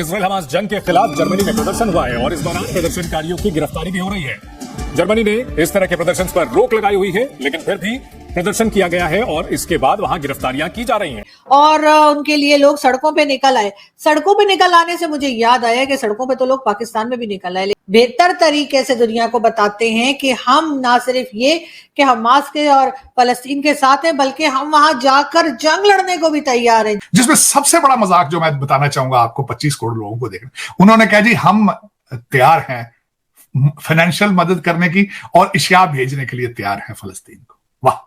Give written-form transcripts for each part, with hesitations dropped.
Israel Hamas जंग के खिलाफ जर्मनी में प्रदर्शन हुआ है और इस दौरान प्रदर्शनकारियों की गिरफ्तारी भी हो रही है। जर्मनी ने इस तरह के प्रदर्शन पर रोक लगाई हुई है, लेकिन फिर भी प्रदर्शन किया गया है और इसके बाद वहां गिरफ्तारियां की जा रही हैं। और उनके लिए लोग सड़कों पे निकल आए। सड़कों पे निकल आने से मुझे याद आया कि सड़कों पे तो लोग पाकिस्तान में भी निकल आए, बेहतर तरीके से दुनिया को बताते हैं कि हम ना सिर्फ ये कि हमास के और फलस्तीन के साथ हैं, बल्कि हम वहां जाकर जंग लड़ने को भी तैयार हैं। जिसमें सबसे बड़ा मजाक जो मैं बताना चाहूंगा आपको 25 करोड़ लोगों को देखना, उन्होंने कहा जी हम तैयार हैं फाइनेंशियल मदद करने की और इशिया भेजने के लिए तैयार हैं फलस्तीन को। वाह!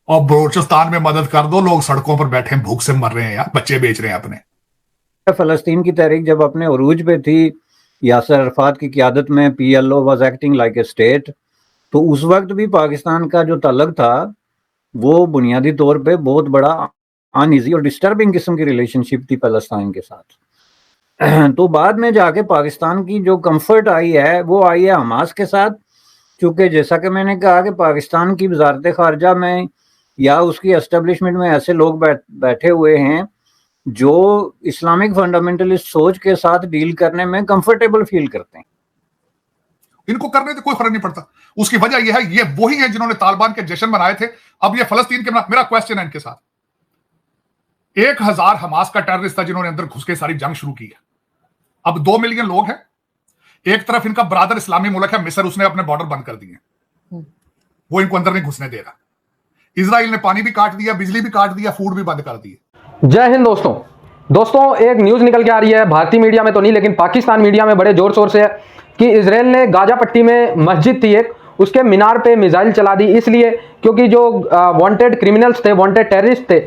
और बलोचिस्तान में मदद कर दो, लोग सड़कों पर बैठे भूख से मर रहे हैं यार, बच्चे बेच रहे हैं अपने। फलस्तीन की तहरीक जब अपने उरूज पे थी, यासर अरफात की क़यादत में PLO was acting like a state, तो उस वक्त भी पाकिस्तान का जो तल्लक था वो बुनियादी तौर पे बहुत बड़ा अनईजी और डिस्टर्बिंग किस्म की रिलेशनशिप थी फलस्तीन के साथ। तो बाद में जाके पाकिस्तान की जो कंफर्ट आई है वो आई है हमास के साथ, क्योंकि जैसा कि मैंने कहा कि पाकिस्तान की वजारत खारजा में या उसकी एस्टेब्लिशमेंट में ऐसे लोग बैठे हुए हैं जो इस्लामिक फंडामेंटलिस्ट सोच के साथ डील करने में कंफर्टेबल फील करते हैं। इनको करने से कोई फर्क नहीं पड़ता। उसकी वजह यह है, ये वही है जिन्होंने तालिबान के जश्न मनाए थे। अब ये फलस्तीन के, मेरा क्वेश्चन है इनके साथ, 1000 हमास का टेररिस्ट था जिन्होंने अंदर घुस के सारी जंग शुरू की है। अब 2 मिलियन लोग हैं। एक तरफ इनका ब्रादर इस्लामी मुल्क है मिस्र, उसने अपने बॉर्डर बंद कर दिए, वो इनको अंदर नहीं घुसने दे रहा। इजराइल ने पानी भी काट दिया, बिजली भी काट दिया, फूड भी बंद कर दिए। जय हिंद दोस्तों एक न्यूज निकल के आ रही है, भारतीय मीडिया में तो नहीं लेकिन पाकिस्तान मीडिया में बड़े जोर शोर से है कि इजराइल ने गाजा पट्टी में मस्जिद थी एक, उसके मीनार पे मिसाइल चला दी, इसलिए क्योंकि जो वांटेड क्रिमिनल्स थे, वांटेड टेररिस्ट थे,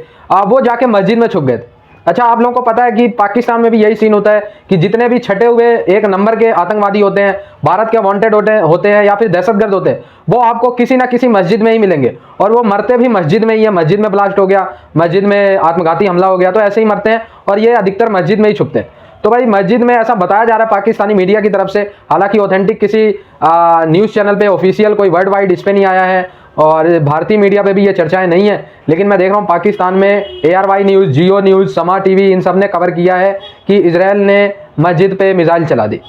वो जाके मस्जिद में छुप गए थे। अच्छा, आप लोगों को पता है कि पाकिस्तान में भी यही सीन होता है कि जितने भी छटे हुए एक नंबर के आतंकवादी होते हैं, भारत के वांटेड होते हैं या फिर दहशतगर्द होते हैं, वो आपको किसी ना किसी मस्जिद में ही मिलेंगे और वो मरते भी मस्जिद में ही है। मस्जिद में ब्लास्ट हो गया, मस्जिद में आत्मघाती हमला हो गया, तो ऐसे ही मरते हैं और ये अधिकतर मस्जिद में ही छुपते हैं। तो भाई मस्जिद में ऐसा बताया जा रहा है पाकिस्तानी मीडिया की तरफ से, हालांकि ऑथेंटिक किसी न्यूज़ चैनल पे ऑफिशियल कोई वर्ल्ड वाइड इस पे नहीं आया है और भारतीय मीडिया पे भी ये चर्चाएं नहीं है, लेकिन मैं देख रहा हूँ पाकिस्तान में ARY न्यूज़, जियो न्यूज़, समा TV, इन सब ने कवर किया है कि इजराइल ने मस्जिद पे मिसाइल चला दी।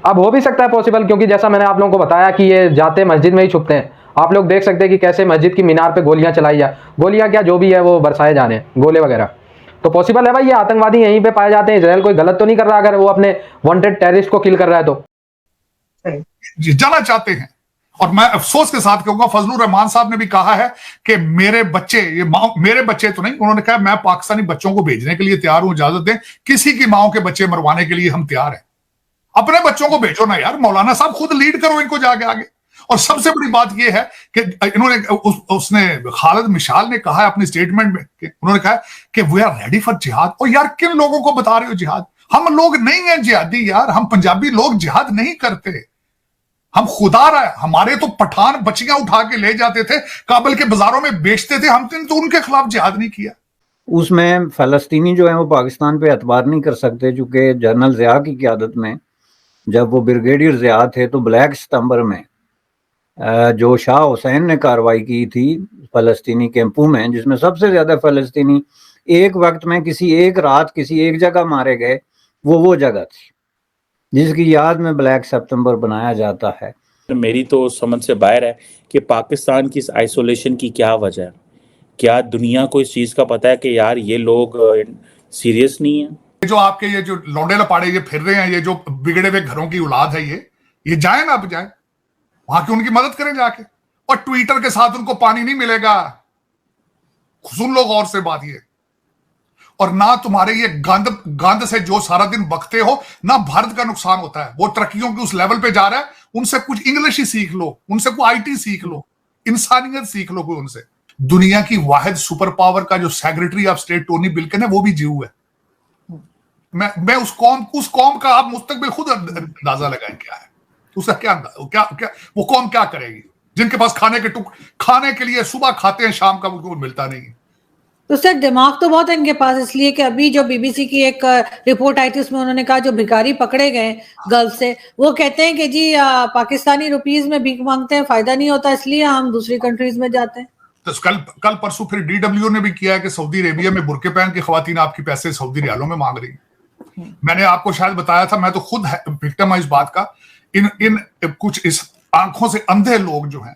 अब हो भी सकता है पॉसिबल, क्योंकि जैसा मैंने आप लोगों को बताया कि ये जाते मस्जिद में ही छुपते हैं। आप लोग देख सकते हैं कि कैसे मस्जिद की मीनार पे गोलियां चलाई जा, गोलियां क्या जो भी है वो बरसाए जाने हैं, गोले वगैरह। तो पॉसिबल है भाई, ये आतंकवादी यहीं पे पाए जाते हैं। इजराइल कोई गलत तो नहीं कर रहा अगर वो अपने वांटेड टेररिस्ट को किल कर रहा है तो। जाना चाहते हैं। और मैं अफसोस के साथ कहूंगा, फजलुर रहमान साहब ने भी कहा है कि मेरे बच्चे, ये मेरे बच्चे तो नहीं, उन्होंने कहा मैं पाकिस्तानी बच्चों को भेजने के लिए तैयार हूं, इजाजत दें, किसी की माओ के बच्चे मरवाने के लिए हम तैयार हैं। अपने बच्चों को भेजो ना यार, मौलाना साहब खुद लीड करो इनको जाके आगे। और सबसे बड़ी बात यह है कि इन्होंने उसने खालिद मिशाल ने कहा है अपनी स्टेटमेंट में कि उन्होंने कहा कि वी आर रेडी फॉर जिहाद। और यार किन लोगों को बता रहे हो जिहाद? हम लोग नहीं है जिहादी यार, हम पंजाबी लोग जिहाद नहीं करते, हम खुदा रहा है। हमारे तो पठान बच्चियां उठा के ले जाते थे, काबुल के बाजारों में बेचते थे, हमने तो उनके खिलाफ जिहाद नहीं किया। उसमें फलस्तीनी जो है वो पाकिस्तान पे एतबार नहीं कर सकते, चूंकि जनरल ज़िया की क़यादत में जब वो ब्रिगेडियर ज़िया थे तो ब्लैक सितंबर में जो शाह हुसैन ने कार्रवाई की थी फलस्तीनी कैंपों में, जिसमें सबसे ज़्यादा फलस्तीनी एक वक्त में किसी एक रात किसी एक जगह मारे गए, वो जगह थी जिसकी याद में ब्लैक सितंबर बनाया जाता है। मेरी तो समझ से बाहर है कि पाकिस्तान की इस आइसोलेशन की क्या वजह है। क्या दुनिया को इस चीज़ का पता है कि यार ये लोग सीरियस नहीं है? जो आपके ये जो लौंडे लपाड़े ये फिर रहे हैं, ये जो बिगड़े हुए घरों की औलाद है, ये जाए ना, अब जाए वहां की उनकी मदद करें जाके। और ट्विटर के साथ उनको पानी नहीं मिलेगा, सुन लो गौर से बात ये। और ना तुम्हारे ये गंद से जो सारा दिन बकते हो, ना भारत का नुकसान होता है। वो तरक्कियों के उस लेवल पे जा रहा है, उनसे कुछ इंग्लिश ही सीख लो, उनसे कोई IT सीख लो, इंसानियत सीख लो कोई उनसे। दुनिया की वाहिद सुपर पावर का जो secretary of state Tony Blinken है वो भी जीव है। मैं उस कौम का आप मुस्तकबिल खुद अंदाजा लगाएं क्या है, उसका क्या वो कौम क्या करेगी जिनके पास खाने के लिए सुबह खाते हैं, शाम का उनको मिलता नहीं है। तो सर दिमाग तो बहुत है इनके पास, इसलिए कि अभी जो BBC की एक रिपोर्ट आई थी उसमें उन्होंने कहा जो भिखारी पकड़े गए गल्फ से, वो कहते हैं कि जी पाकिस्तानी रुपीस में भीख मांगते हैं, फायदा नहीं होता, इसलिए हम दूसरी कंट्रीज में जाते हैं। तो कल परसों फिर DW ने भी किया है कि सऊदी अरेबिया में बुरके पहन के खवातीन आपकी पैसे सऊदी रियालों में मांग रही है। मैंने आपको शायद बताया था, मैं तो खुद विक्टिम है इस बात का। इन कुछ इस आंखों से अंधे लोग जो हैं,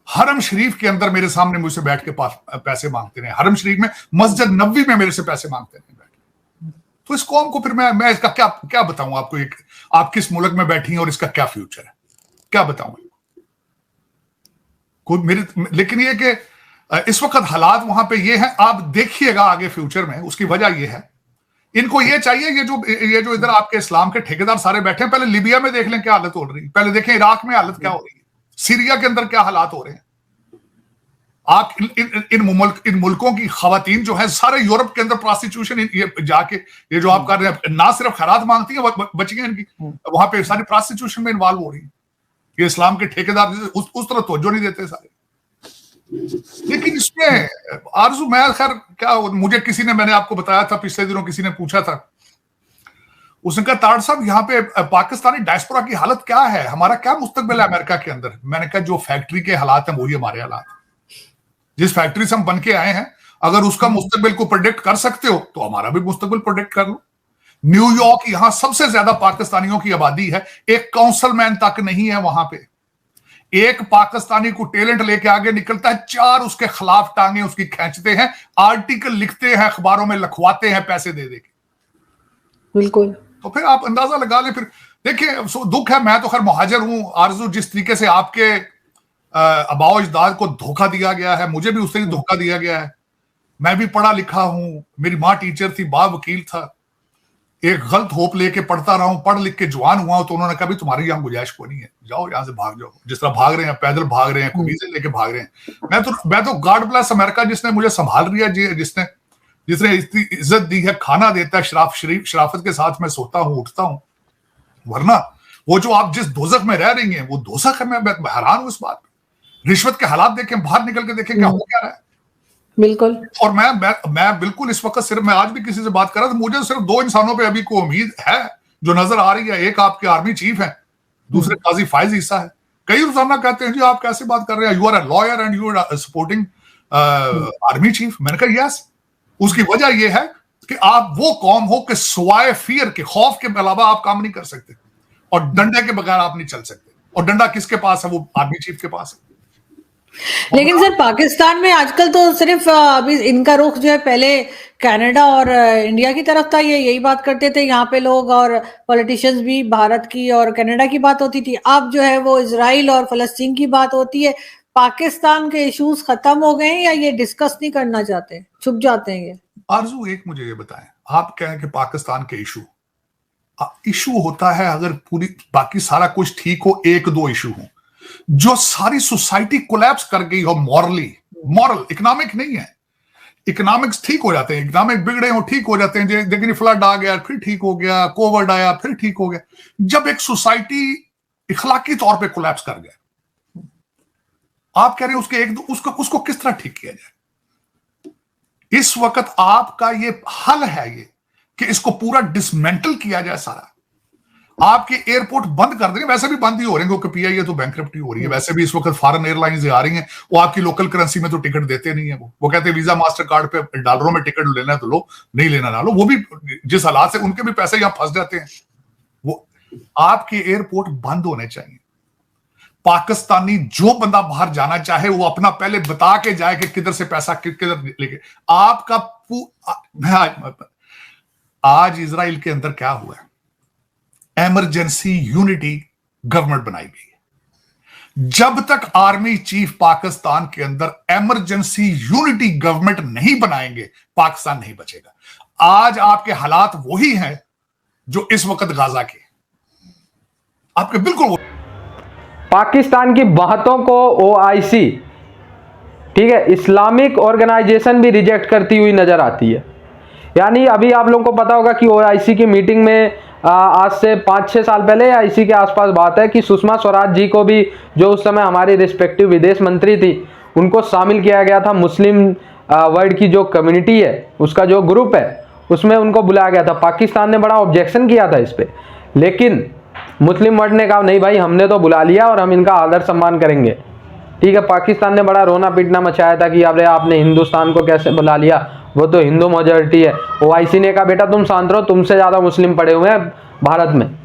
हरम शरीफ के अंदर मेरे सामने मुझसे बैठ के पैसे मांगते रहे, हरम शरीफ में, मस्जिद नबवी में मेरे से पैसे मांगते रहे बैठ। तो इस कौम को फिर मैं इसका क्या बताऊं आपको, आप किस मुल्क में बैठी हैं और इसका क्या फ्यूचर है, क्या बताऊं लेकिन ये कि इस वक्त हालात वहां पे ये हैं, आप देखिएगा आगे फ्यूचर में। उसकी वजह ये है, इनको ये चाहिए, ये जो इधर आपके इस्लाम के ठेकेदार सारे बैठे हैं, पहले लीबिया में देख लें क्या हालत हो रही है, पहले देखें इराक में हालत क्या हो रही है, सीरिया के अंदर क्या हालात हो रहे हैं। आप इन मुल्कों की खवातीन जो है सारे यूरोप के अंदर प्रोस्टिट्यूशन जाके ये जो आप कर रहे हैं, ना सिर्फ खैरात मांगती है बच्चियां इनकी, वहां पे सारी प्रोस्टिट्यूशन में इन्वॉल्व हो रही है। ये इस्लाम के ठेकेदार उस तरह तवज्जो नहीं देते सारे। लेकिन इसमें आरजू, मैं खैर क्या, मुझे किसी ने, मैंने आपको बताया था पिछले दिनों, किसी ने पूछा था, उसने कहा ताड़ साहब यहाँ पे पाकिस्तानी डायस्पोरा की हालत क्या है, हमारा क्या मुस्तकबिल है अमेरिका के अंदर। मैंने कहा जो फैक्ट्री के हालात हैं वही हमारे हालात, जिस फैक्ट्री से हम बन के आए हैं, अगर उसका मुस्तकबिल को प्रोडिक्ट कर सकते हो तो हमारा भी मुस्तकबिल प्रोडिक्ट कर लो। न्यूयॉर्क, यहां सबसे ज्यादा पाकिस्तानियों की आबादी है, एक काउंसिलमैन तक नहीं है वहां पे। एक पाकिस्तानी को टैलेंट लेके आगे निकलता है, 4 उसके खिलाफ टांगे उसकी खींचते हैं, आर्टिकल लिखते हैं, अखबारों में लिखवाते हैं पैसे दे के। बिल्कुल। तो फिर आप अंदाजा लगा लें। फिर देखिए, दुख है, मैं तो खैर मुहाजिर हूं आरजू, जिस तरीके से आपके आबाओ अजदाद को धोखा दिया गया है, मुझे भी उससे ही धोखा दिया गया है। मैं भी पढ़ा लिखा हूं, मेरी माँ टीचर थी, बाप वकील था, एक गलत होप लेके पढ़ता रहा हूं, पढ़ लिख के जवान हुआ तो उन्होंने कहा भी तुम्हारी यहां गुंजाइश को नहीं है, जाओ यहां से भाग जाओ, जिस तरह भाग रहे हैं, पैदल भाग रहे हैं, वीजे लेके भाग रहे हैं। मैं तो गॉड ब्लेस अमेरिका, जिसने मुझे संभाल लिया, जिसने इतनी इज्जत दी है, खाना देता है, शराफत के साथ मैं सोता हूं, उठता हूं। वरना वो जो आप जिस दोजख में रह रही हैं वो दोजख है। मैं हैरान हूं इस बात पे। रिश्वत के हालात देखें, बाहर निकल के देखें क्या हो क्या रहा है। बिल्कुल। और मैं बिल्कुल इस वक्त सिर्फ, मैं आज भी किसी से बात कर रहा था, मुझे सिर्फ 2 इंसानों पे अभी को उम्मीद है जो नजर आ रही है। एक आपके आर्मी चीफ है, दूसरे काजी फायज ईसा है। कई रोजाना कहते हैं जी आप कैसे बात कर रहे हैं, you are a lawyer and you are supporting army chief. मैंने कहा यस, उसकी वजह यह है कि आप वो कौम हो कि सिवाय फियर के, खौफ के अलावा आप काम नहीं कर सकते, और डंडे के बगैर आप नहीं चल सकते। और डंडा किसके पास है? वो आर्मी चीफ के पास है। लेकिन सर पाकिस्तान में आजकल तो सिर्फ अभी इनका रुख जो है, पहले कनाडा और इंडिया की तरफ था, ये यही बात करते थे यहाँ पे लोग, और पॉलिटिशियंस भी भारत की और कनाडा की बात होती थी। अब जो है वो इजराइल और फलस्तीन की बात होती है। पाकिस्तान के इश्यूज खत्म हो गए हैं या ये डिस्कस नहीं करना चाहते, छुप जाते हैं ये? आरजू, एक मुझे ये बताएं, आप कहें कि पाकिस्तान के इशू होता है अगर पूरी बाकी सारा कुछ ठीक हो, 1-2 इशू हो जो सारी सोसाइटी कोलैप्स कर गई हो, मॉरल, इकोनॉमिक नहीं है। इकोनॉमिक्स ठीक हो जाते हैं, इकोनॉमिक बिगड़े हो ठीक हो जाते हैं, लेकिन फ्लड आ गया फिर ठीक हो गया, कोविड आया फिर ठीक हो गया। जब एक सोसाइटी इखलाकी तौर पे कोलैप्स कर गया, आप कह रहे हैं उसको किस तरह ठीक किया जाए? इस वक्त आपका ये हल है ये कि इसको पूरा डिसमेंटल किया जाए सारा। आपके एयरपोर्ट बंद कर देंगे, वैसे भी बंद ही हो रहे हैं क्योंकि पीआईए तो बैंकरप्टी हो रही है। वैसे भी इस वक्त फॉरेन एयरलाइंस आ रही हैं, वो आपकी लोकल करेंसी में तो टिकट देते नहीं है। वो कहते हैं वीजा मास्टर कार्ड पे डॉलरों में टिकट लेना है तो लो, नहीं लेना ना लो। वो भी जिस हालात से उनके भी पैसे यहां फंस जाते हैं। वो आपके एयरपोर्ट बंद होने चाहिए। पाकिस्तानी जो बंदा बाहर जाना चाहे वो अपना पहले बता के जाए कि किधर से पैसा किधर लेके। आपका आज इजराइल के अंदर क्या हुआ है? इमरजेंसी यूनिटी गवर्नमेंट बनाई गई है। जब तक आर्मी चीफ पाकिस्तान के अंदर इमरजेंसी यूनिटी गवर्नमेंट नहीं बनाएंगे, पाकिस्तान नहीं बचेगा। आज आपके हालात वही हैं जो इस वक्त गाजा के, आपके बिल्कुल। पाकिस्तान की बातों को ओआईसी, ठीक है, इस्लामिक ऑर्गेनाइजेशन भी रिजेक्ट करती हुई नजर आती है। यानी अभी आप लोगों को पता होगा कि ओआईसी की मीटिंग में आज से 5-6 साल पहले या इसी के आसपास बात है कि सुषमा स्वराज जी को भी, जो उस समय हमारी रिस्पेक्टिव विदेश मंत्री थी, उनको शामिल किया गया था। मुस्लिम वर्ल्ड की जो कम्युनिटी है, उसका जो ग्रुप है, उसमें उनको बुलाया गया था। पाकिस्तान ने बड़ा ऑब्जेक्शन किया था इस पर, लेकिन मुस्लिम वर्ल्ड ने कहा नहीं भाई, हमने तो बुला लिया और हम इनका आदर सम्मान करेंगे। ठीक है, पाकिस्तान ने बड़ा रोना पीटना मचाया था कि अरे आपने हिंदुस्तान को कैसे बुला लिया, वो तो हिंदू मेजॉरिटी है। ओआईसी ने कहा बेटा तुम शांत रहो, तुमसे ज्यादा मुस्लिम पड़े हुए हैं भारत में।